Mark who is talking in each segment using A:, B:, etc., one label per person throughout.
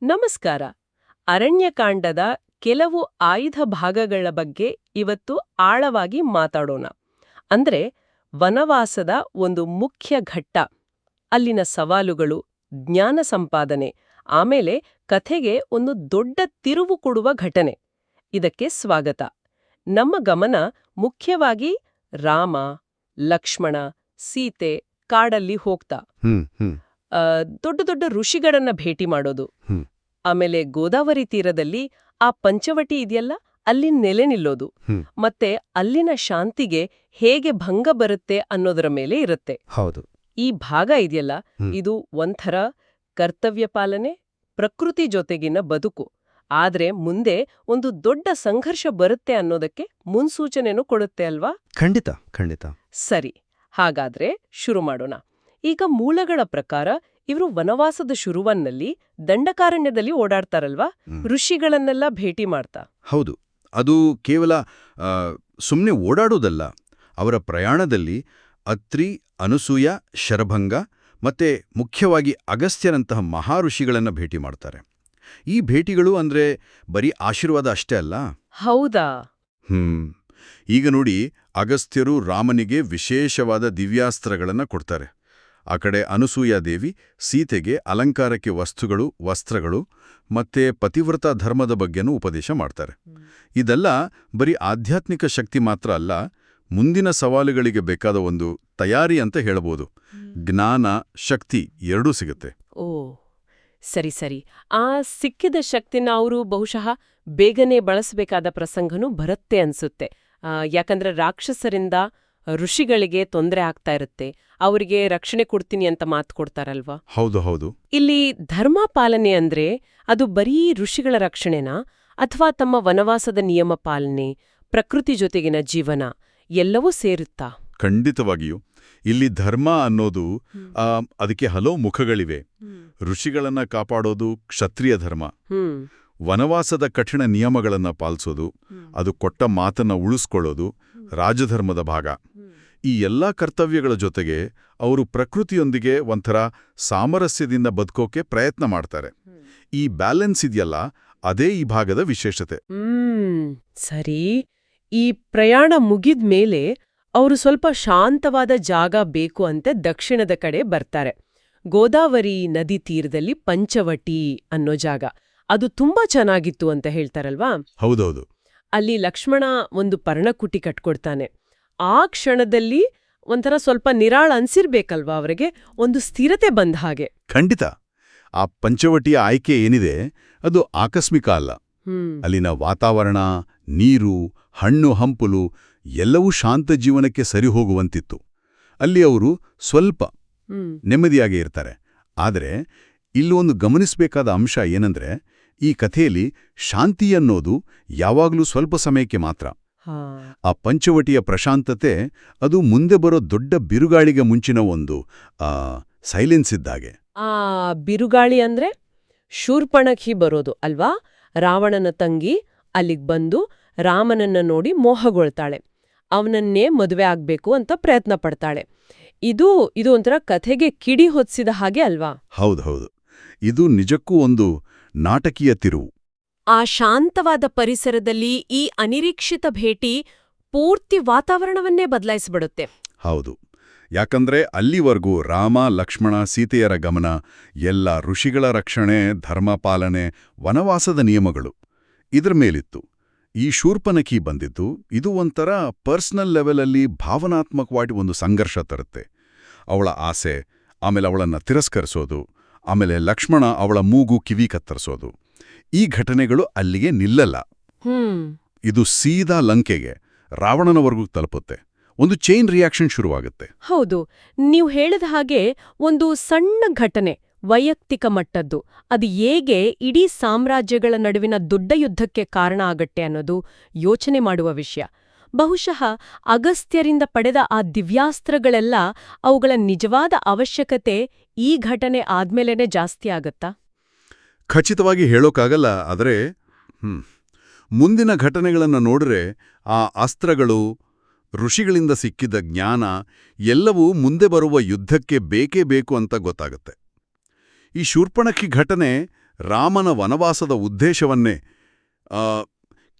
A: ನಮಸ್ಕಾರ. ಅರಣ್ಯಕಾಂಡದ ಕೆಲವು ಆಯ್ದ ಭಾಗಗಳ ಬಗ್ಗೆ ಇವತ್ತು ಆಳವಾಗಿ ಮಾತಾಡೋಣ. ಅಂದ್ರೆ ವನವಾಸದ ಒಂದು ಮುಖ್ಯ ಘಟ್ಟ, ಅಲ್ಲಿನ ಸವಾಲುಗಳು, ಜ್ಞಾನ ಸಂಪಾದನೆ, ಆಮೇಲೆ ಕಥೆಗೆ ಒಂದು ದೊಡ್ಡ ತಿರುವು ಕೊಡುವ ಘಟನೆ. ಇದಕ್ಕೆ ಸ್ವಾಗತ. ನಮ್ಮ ಗಮನ ಮುಖ್ಯವಾಗಿ ರಾಮ, ಲಕ್ಷ್ಮಣ, ಸೀತೆ ಕಾಡಲ್ಲಿ ಹೋಗ್ತಾ ದೊಡ್ಡ ದೊಡ್ಡ ಋಷಿಗಳನ್ನ ಭೇಟಿ ಮಾಡೋದು, ಆಮೇಲೆ ಗೋದಾವರಿ ತೀರದಲ್ಲಿ ಆ ಪಂಚವಟಿ ಇದೆಯಲ್ಲ, ಅಲ್ಲಿ ನೆಲೆ ನಿಲ್ಲೋದು, ಮತ್ತೆ ಅಲ್ಲಿನ ಶಾಂತಿಗೆ ಹೇಗೆ ಭಂಗ ಬರುತ್ತೆ ಅನ್ನೋದರ ಮೇಲೆ ಇರುತ್ತೆ.
B: ಹೌದು.
A: ಈ ಭಾಗ ಇದೆಯಲ್ಲ, ಇದು ಒಂಥರ ಕರ್ತವ್ಯ ಪಾಲನೆ, ಪ್ರಕೃತಿ ಜೊತೆಗಿನ ಬದುಕು, ಆದ್ರೆ ಮುಂದೆ ಒಂದು ದೊಡ್ಡ ಸಂಘರ್ಷ ಬರುತ್ತೆ ಅನ್ನೋದಕ್ಕೆ ಮುನ್ಸೂಚನೆನೂ ಕೊಡುತ್ತೆ ಅಲ್ವಾ?
B: ಖಂಡಿತ ಖಂಡಿತ.
A: ಸರಿ, ಹಾಗಾದ್ರೆ ಶುರು ಮಾಡೋಣ. ಈಗ ಮೂಲಗಳ ಪ್ರಕಾರ ಇವರು ವನವಾಸದ ಶುರುವನ್ನಲ್ಲಿ ದಂಡಕಾರಣ್ಯದಲ್ಲಿ ಓಡಾಡ್ತಾರಲ್ವಾ, ಋಷಿಗಳನ್ನೆಲ್ಲ ಭೇಟಿ ಮಾಡ್ತಾ.
C: ಹೌದು, ಅದು ಕೇವಲ ಸುಮ್ಮನೆ ಓಡಾಡೋದಲ್ಲ. ಅವರ ಪ್ರಯಾಣದಲ್ಲಿ ಅತ್ರಿ, ಅನಸೂಯ, ಶರಭಂಗ ಮತ್ತೆ ಮುಖ್ಯವಾಗಿ ಅಗಸ್ತ್ಯರಂತಹ ಮಹಾಋಷಿಗಳನ್ನು ಭೇಟಿ ಮಾಡ್ತಾರೆ. ಈ ಭೇಟಿಗಳು ಅಂದ್ರೆ ಬರೀ ಆಶೀರ್ವಾದ ಅಷ್ಟೇ ಅಲ್ಲ.
A: ಹೌದಾ?
C: ಈಗ ನೋಡಿ, ಅಗಸ್ತ್ಯರು ರಾಮನಿಗೆ ವಿಶೇಷವಾದ ದಿವ್ಯಾಸ್ತ್ರಗಳನ್ನು ಕೊಡ್ತಾರೆ. ಆ ಕಡೆ ಅನಸೂಯಾದೇವಿ ಸೀತೆಗೆ ಅಲಂಕಾರಕ್ಕೆ ವಸ್ತ್ರಗಳು ಮತ್ತೆ ಪತಿವ್ರತ ಧರ್ಮದ ಬಗ್ಗೆನೂ ಉಪದೇಶ ಮಾಡ್ತಾರೆ. ಇದೆಲ್ಲ ಬರೀ ಆಧ್ಯಾತ್ಮಿಕ ಶಕ್ತಿ ಮಾತ್ರ ಅಲ್ಲ, ಮುಂದಿನ ಸವಾಲುಗಳಿಗೆ ಬೇಕಾದ ಒಂದು ತಯಾರಿ ಅಂತ ಹೇಳಬಹುದು. ಜ್ಞಾನ, ಶಕ್ತಿ ಎರಡೂ ಸಿಗುತ್ತೆ.
A: ಓ ಸರಿ ಸರಿ. ಆ ಸಿಕ್ಕಿದ ಶಕ್ತಿನ ಅವರು ಬಹುಶಃ ಬೇಗನೆ ಬಳಸಬೇಕಾದ ಪ್ರಸಂಗನೂ ಬರುತ್ತೆ ಅನ್ಸುತ್ತೆ. ಯಾಕಂದ್ರೆ ರಾಕ್ಷಸರಿಂದ ಋಷಿಗಳಿಗೆ ತೊಂದರೆ ಆಗ್ತಾ ಇರುತ್ತೆ, ಅವರಿಗೆ ರಕ್ಷಣೆ ಕೊಡ್ತೀನಿ ಅಂತ ಮಾತು ಕೊಡ್ತಾರಲ್ವಾ?
C: ಹೌದು ಹೌದು.
A: ಇಲ್ಲಿ ಧರ್ಮ ಪಾಲನೆ ಅಂದ್ರೆ ಅದು ಬರೀ ಋಷಿಗಳ ರಕ್ಷಣೆನಾ, ಅಥವಾ ತಮ್ಮ ವನವಾಸದ ನಿಯಮ ಪಾಲನೆ, ಪ್ರಕೃತಿ ಜೊತೆಗಿನ ಜೀವನ ಎಲ್ಲವೂ ಸೇರುತ್ತಾ?
C: ಖಂಡಿತವಾಗಿಯೂ. ಇಲ್ಲಿ ಧರ್ಮ ಅನ್ನೋದು ಅದಕ್ಕೆ ಹಲವು ಮುಖಗಳಿವೆ. ಋಷಿಗಳನ್ನ ಕಾಪಾಡೋದು ಕ್ಷತ್ರಿಯ ಧರ್ಮ, ವನವಾಸದ ಕಠಿಣ ನಿಯಮಗಳನ್ನ ಪಾಲಿಸೋದು, ಅದು ಕೊಟ್ಟ ಮಾತನ್ನ ಉಳಿಸ್ಕೊಳ್ಳೋದು ರಾಜಧರ್ಮದ ಭಾಗ. ಈ ಎಲ್ಲಾ ಕರ್ತವ್ಯಗಳ ಜೊತೆಗೆ ಅವರು ಪ್ರಕೃತಿಯೊಂದಿಗೆ ಒಂಥರ ಸಾಮರಸ್ಯದಿಂದ ಬದುಕೋಕೆ ಪ್ರಯತ್ನ ಮಾಡ್ತಾರೆ. ಈ ಬ್ಯಾಲೆನ್ಸ್ ಇದೆಯಲ್ಲ, ಅದೇ ಈ ಭಾಗದ ವಿಶೇಷತೆ.
A: ಸರಿ. ಈ ಪ್ರಯಾಣ ಮುಗಿದ್ಮೇಲೆ ಅವರು ಸ್ವಲ್ಪ ಶಾಂತವಾದ ಜಾಗ ಬೇಕು ಅಂತ ದಕ್ಷಿಣದ ಕಡೆ ಬರ್ತಾರೆ. ಗೋದಾವರಿ ನದಿ ತೀರದಲ್ಲಿ ಪಂಚವಟಿ ಅನ್ನೋ ಜಾಗ, ಅದು ತುಂಬಾ ಚೆನ್ನಾಗಿತ್ತು ಅಂತ ಹೇಳ್ತಾರಲ್ವಾ?
C: ಹೌದೌದು.
A: ಅಲ್ಲಿ ಲಕ್ಷ್ಮಣ ಒಂದು ಪರ್ಣಕುಟಿ ಕಟ್ಕೊಡ್ತಾನೆ. ಆ ಕ್ಷಣದಲ್ಲಿ ಒಂಥರ ಸ್ವಲ್ಪ ನಿರಾಳ ಅನ್ಸಿರ್ಬೇಕಲ್ವಾ ಅವರಿಗೆ, ಒಂದು ಸ್ಥಿರತೆ ಬಂದ ಹಾಗೆ.
C: ಖಂಡಿತ. ಆ ಪಂಚವಟಿಯ ಆಯ್ಕೆ ಏನಿದೆ ಅದು ಆಕಸ್ಮಿಕ ಅಲ್ಲ. ಅಲ್ಲಿನ ವಾತಾವರಣ, ನೀರು, ಹಣ್ಣು ಹಂಪುಲು ಎಲ್ಲವೂ ಶಾಂತ ಜೀವನಕ್ಕೆ ಸರಿಹೋಗುವಂತಿತ್ತು. ಅಲ್ಲಿ ಅವರು ಸ್ವಲ್ಪ ನೆಮ್ಮದಿಯಾಗೇ ಇರ್ತಾರೆ. ಆದರೆ ಇಲ್ಲೊಂದು ಗಮನಿಸಬೇಕಾದ ಅಂಶ ಏನಂದ್ರೆ, ಈ ಕಥೆಯಲ್ಲಿ ಶಾಂತಿ ಅನ್ನೋದು ಯಾವಾಗಲೂ ಸ್ವಲ್ಪ ಸಮಯಕ್ಕೆ ಮಾತ್ರ. ಆ ಪಂಚವಟಿಯ ಪ್ರಶಾಂತತೆ ಅದು ಮುಂದೆ ಬರೋ ದೊಡ್ಡ ಬಿರುಗಾಳಿಗೆ ಮುಂಚಿನ ಒಂದು ಸೈಲೆನ್ಸ್ ಇದ್ದಾಗೆ.
A: ಆ ಬಿರುಗಾಳಿ ಅಂದ್ರೆ ಶೂರ್ಪಣಖಿ ಬರೋದು ಅಲ್ವಾ? ರಾವಣನ ತಂಗಿ ಅಲ್ಲಿಗ್ ಬಂದು ರಾಮನನ್ನ ನೋಡಿ ಮೋಹಗೊಳ್ತಾಳೆ, ಅವನನ್ನೇ ಮದುವೆ ಆಗ್ಬೇಕು ಅಂತ ಪ್ರಯತ್ನ ಪಡ್ತಾಳೆ. ಇದು ಒಂಥರ ಕಥೆಗೆ ಕಿಡಿ ಹೊತ್ಸಿದ ಹಾಗೆ ಅಲ್ವಾ?
C: ಹೌದೌದು. ಇದು ನಿಜಕ್ಕೂ ಒಂದು ನಾಟಕೀಯ ತಿರುವು.
A: ಆ ಶಾಂತವಾದ ಪರಿಸರದಲ್ಲಿ ಈ ಅನಿರೀಕ್ಷಿತ ಭೇಟಿ ಪೂರ್ತಿ ವಾತಾವರಣವನ್ನೇ ಬದಲಾಯಿಸಿಬಿಡುತ್ತೆ.
C: ಹೌದು. ಯಾಕಂದ್ರೆ ಅಲ್ಲಿವರೆಗೂ ರಾಮ, ಲಕ್ಷ್ಮಣ, ಸೀತೆಯರ ಗಮನ ಎಲ್ಲ ಋಷಿಗಳ ರಕ್ಷಣೆ, ಧರ್ಮ ಪಾಲನೆ, ವನವಾಸದ ನಿಯಮಗಳು ಇದ್ರ ಮೇಲಿತ್ತು. ಈ ಶೂರ್ಪನಖಿ ಬಂದಿದ್ದು ಇದು ಒಂಥರ ಪರ್ಸನಲ್ ಲೆವೆಲಲ್ಲಿ ಭಾವನಾತ್ಮಕವಾಗಿ ಒಂದು ಸಂಘರ್ಷ ತರುತ್ತೆ. ಅವಳ ಆಸೆ, ಆಮೇಲೆ ಅವಳನ್ನ ತಿರಸ್ಕರಿಸೋದು, ಆಮೇಲೆ ಲಕ್ಷ್ಮಣ ಅವಳ ಮೂಗು ಕಿವಿ ಕತ್ತರಿಸೋದು. ಈ ಘಟನೆಗಳು ಅಲ್ಲಿಗೆ ನಿಲ್ಲಲ್ಲ. ಇದು ಸೀದಾ ಲಂಕೆಗೆ, ರಾವಣನವರೆಗೂ ತಲುಪುತ್ತೆ. ಒಂದು ಚೈನ್ ರಿಯಾಕ್ಷನ್ ಶುರುವಾಗುತ್ತೆ.
A: ಹೌದು, ನೀವು ಹೇಳಿದ ಹಾಗೆ ಒಂದು ಸಣ್ಣ ಘಟನೆ, ವೈಯಕ್ತಿಕ ಮಟ್ಟದ್ದು, ಅದು ಹೇಗೆ ಇಡೀ ಸಾಮ್ರಾಜ್ಯಗಳ ನಡುವಿನ ದೊಡ್ಡ ಯುದ್ಧಕ್ಕೆ ಕಾರಣ ಆಗತ್ತೆ ಅನ್ನೋದು ಯೋಚನೆ ಮಾಡುವ ವಿಷಯ. ಬಹುಶಃ ಅಗಸ್ತ್ಯರಿಂದ ಪಡೆದ ಆ ದಿವ್ಯಾಸ್ತ್ರಗಳೆಲ್ಲ ಅವುಗಳ ನಿಜವಾದ ಅವಶ್ಯಕತೆ ಈ ಘಟನೆ ಆದ್ಮೇಲೇನೆ ಜಾಸ್ತಿ ಆಗತ್ತಾ?
C: ಖಚಿತವಾಗಿ ಹೇಳೋಕ್ಕಾಗಲ್ಲ. ಆದರೆ ಮುಂದಿನ ಘಟನೆಗಳನ್ನು ನೋಡ್ರೆ ಆ ಅಸ್ತ್ರಗಳು, ಋಷಿಗಳಿಂದ ಸಿಕ್ಕಿದ ಜ್ಞಾನ ಎಲ್ಲವೂ ಮುಂದೆ ಬರುವ ಯುದ್ಧಕ್ಕೆ ಬೇಕೇ ಬೇಕು ಅಂತ ಗೊತ್ತಾಗುತ್ತೆ. ಈ ಶೂರ್ಪಣಖಿ ಘಟನೆ ರಾಮನ ವನವಾಸದ ಉದ್ದೇಶವನ್ನೇ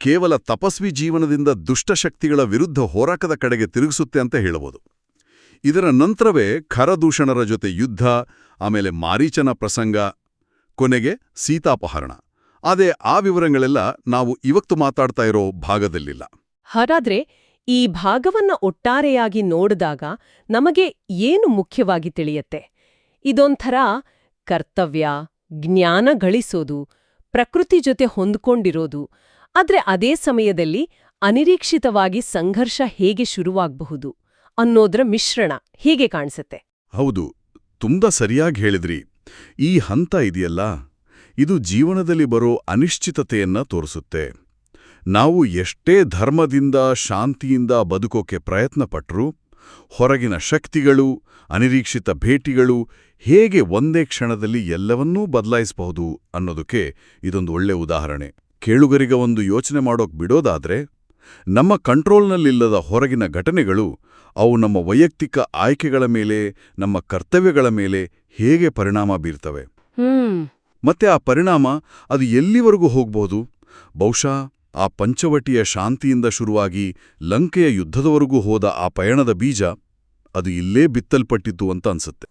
C: ಕೇವಲ ತಪಸ್ವಿ ಜೀವನದಿಂದ ದುಷ್ಟಶಕ್ತಿಗಳ ವಿರುದ್ಧ ಹೋರಾಟದ ಕಡೆಗೆ ತಿರುಗಿಸುತ್ತೆ ಅಂತ ಹೇಳಬಹುದು. ಇದರ ನಂತರವೇ ಖರದೂಷಣರ ಜೊತೆ ಯುದ್ಧ, ಆಮೇಲೆ ಮಾರೀಚನ ಪ್ರಸಂಗ, ಕೊನೆಗೆ ಸೀತಾಪಹರಣ. ಆದರೆ ಆ ವಿವರಗಳೆಲ್ಲ ನಾವು ಇವತ್ತು ಮಾತಾಡ್ತಾ ಇರೋ ಭಾಗದಲ್ಲಿಲ್ಲ.
A: ಹಾಗಾದ್ರೆ ಈ ಭಾಗವನ್ನ ಒಟ್ಟಾರೆಯಾಗಿ ನೋಡಿದಾಗ ನಮಗೆ ಏನು ಮುಖ್ಯವಾಗಿ ತಿಳಿಯತ್ತೆ? ಇದೊಂಥರ ಕರ್ತವ್ಯ, ಜ್ಞಾನ ಗಳಿಸೋದು, ಪ್ರಕೃತಿ ಜೊತೆ ಹೊಂದ್ಕೊಂಡಿರೋದು, ಆದ್ರೆ ಅದೇ ಸಮಯದಲ್ಲಿ ಅನಿರೀಕ್ಷಿತವಾಗಿ ಸಂಘರ್ಷ ಹೇಗೆ ಶುರುವಾಗಬಹುದು ಅನ್ನೋದ್ರ ಮಿಶ್ರಣ ಹೀಗೆ ಕಾಣಿಸುತ್ತೆ.
C: ಹೌದು, ತುಂಬಾ ಸರಿಯಾಗಿ ಹೇಳಿದ್ರಿ. ಈ ಹಂತ ಇದೆಯಲ್ಲ, ಇದು ಜೀವನದಲ್ಲಿ ಬರೋ ಅನಿಶ್ಚಿತತೆಯನ್ನ ತೋರಿಸುತ್ತೆ. ನಾವು ಎಷ್ಟೇ ಧರ್ಮದಿಂದ, ಶಾಂತಿಯಿಂದ ಬದುಕೋಕೆ ಪ್ರಯತ್ನಪಟ್ರೂ ಹೊರಗಿನ ಶಕ್ತಿಗಳು, ಅನಿರೀಕ್ಷಿತ ಭೇಟಿಗಳು ಹೇಗೆ ಒಂದೇ ಕ್ಷಣದಲ್ಲಿ ಎಲ್ಲವನ್ನೂ ಬದಲಾಯಿಸಬಹುದು ಅನ್ನೋದಕ್ಕೆ ಇದೊಂದು ಒಳ್ಳೆ ಉದಾಹರಣೆ. ಕೇಳುಗರಿಗ ಒಂದು ಯೋಚನೆ ಮಾಡೋಕ್ ಬಿಡೋದಾದ್ರೆ, ನಮ್ಮ ಕಂಟ್ರೋಲ್ನಲ್ಲಿಲ್ಲದ ಹೊರಗಿನ ಘಟನೆಗಳು ಅವು ನಮ್ಮ ವೈಯಕ್ತಿಕ ಆಯ್ಕೆಗಳ ಮೇಲೆ, ನಮ್ಮ ಕರ್ತವ್ಯಗಳ ಮೇಲೆ ಹೇಗೆ ಪರಿಣಾಮ ಬೀರ್ತವೆ. ಮತ್ತೆ ಆ ಪರಿಣಾಮ ಅದು ಎಲ್ಲಿವರೆಗೂ ಹೋಗ್ಬೋದು? ಬಹುಶಃ ಆ ಪಂಚವಟಿಯ ಶಾಂತಿಯಿಂದ ಶುರುವಾಗಿ ಲಂಕೆಯ ಯುದ್ಧದವರೆಗೂ ಹೋದ ಆ ಪಯಣದ ಬೀಜ ಅದು ಇಲ್ಲೇ ಬಿತ್ತಲ್ಪಟ್ಟಿತ್ತು ಅಂತ ಅನ್ಸುತ್ತೆ.